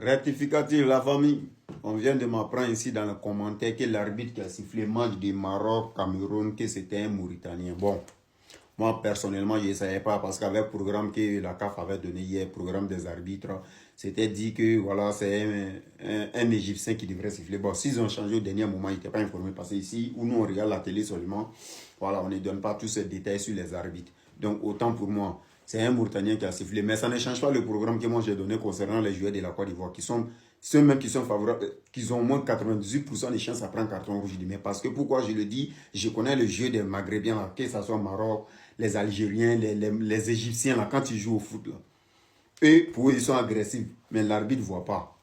Rectificatif, la famille. On vient de m'apprendre ici dans le commentaire que l'arbitre qui a sifflé le match du Maroc-Cameroun, que c'était un Mauritanien. Bon, moi personnellement, je ne savais pas parce qu'avec le programme que la CAF avait donné hier, programme des arbitres, c'était dit que voilà, c'est un Égyptien qui devrait siffler. Bon, s'ils ont changé au dernier moment, ils n'étaient pas informés parce que ici, où nous on regarde la télé seulement, voilà, on ne donne pas tous ces détails sur les arbitres. Donc, autant pour moi. C'est un Mauritanien qui a sifflé. Mais ça ne change pas le programme que moi j'ai donné concernant les joueurs de la Côte d'Ivoire, qui sont ceux même qui sont favorables, qui ont au moins 98% de chances à prendre carton rouge. Mais parce que pourquoi je le dis, je connais le jeu des Maghrébiens, là, que ce soit Maroc, les Algériens, les Égyptiens, là, quand ils jouent au foot. Là. Eux, pour eux, ils sont agressifs, mais l'arbitre ne voit pas.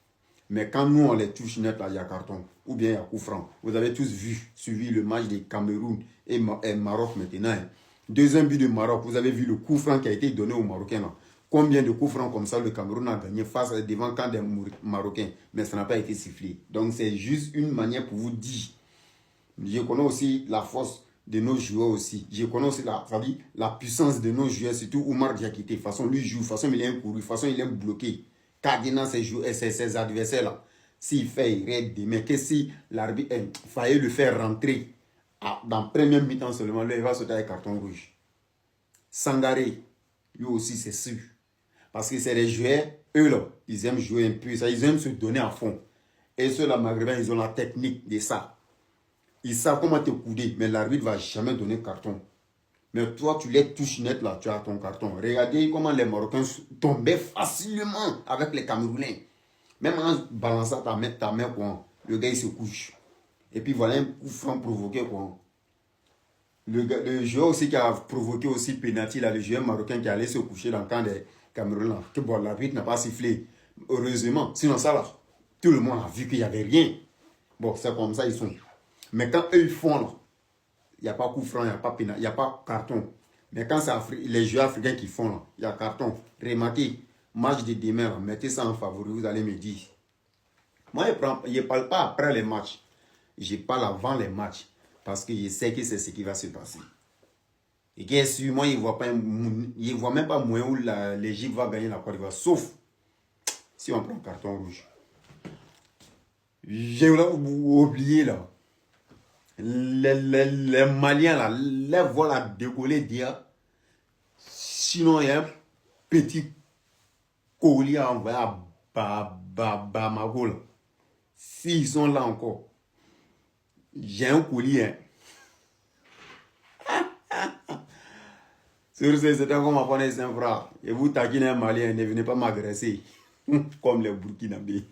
Mais quand nous, on les touche net, là, il y a carton. Ou bien il y a coup franc. Vous avez tous suivi le match de Cameroun et Maroc maintenant. Hein. Deuxième but de Maroc, vous avez vu le coup franc qui a été donné aux Marocains. Là. Combien de coups francs comme ça le Cameroun a gagné face devant camp des Marocains. Mais ça n'a pas été sifflé. Donc c'est juste une manière pour vous dire. Je connais aussi la force de nos joueurs aussi. Je connais aussi la puissance de nos joueurs, surtout Oumar Diakité. De toute façon, lui joue, de toute façon, il est couru, de toute façon, il est bloqué. Cardinal, ses adversaires-là. S'il fait, il reste demain. Que si l'arbitre fallait le faire rentrer dans la première mi-temps seulement, là, il va sauter avec carton rouge. Sangaré, lui aussi, c'est sûr. Parce que c'est les joueurs, eux là, ils aiment jouer un peu, ça, ils aiment se donner à fond. Et ceux-là, maghrébins, ils ont la technique de ça. Ils savent comment te couder, mais l'arbitre ne va jamais donner carton. Mais toi, tu les touches net là, tu as ton carton. Regardez comment les Marocains tombaient facilement avec les Camerounais. Même en balançant ta main quoi, le gars il se couche. Et puis voilà un coup franc provoqué quoi. Le joueur aussi qui a provoqué aussi pénalty là, le joueur marocain qui allait se coucher dans le camp des Camerounais. Que bon, l'arbitre n'a pas sifflé. Heureusement. Sinon ça là, tout le monde a vu qu'il n'y avait rien. Bon, c'est comme ça ils sont. Mais quand eux ils font là, il n'y a pas coup franc, il n'y a pas pénal, il n'y a pas carton. Mais quand c'est les joueurs africains qui font là, il y a carton. Remarquez, match de demain, là, mettez ça en favori, vous allez me dire. Moi, je ne parle pas après les matchs. Je parle avant les matchs. Parce que je sais que c'est ce qui va se passer. Et que sûrement, il ne voit même pas moyen où l'Égypte va gagner la Côte d'Ivoire. Sauf si on prend carton rouge. J'ai oublié là. Les Maliens là, les voilà décoller dire. Sinon, il y a un petit colis à envoyer à Bamako. S'ils sont là encore, j'ai un colis. Hein. Sur ce, c'est un comme apprenez saint frère. Et vous taquinez un Malien, ne venez pas m'agresser. Comme les Burkinabés.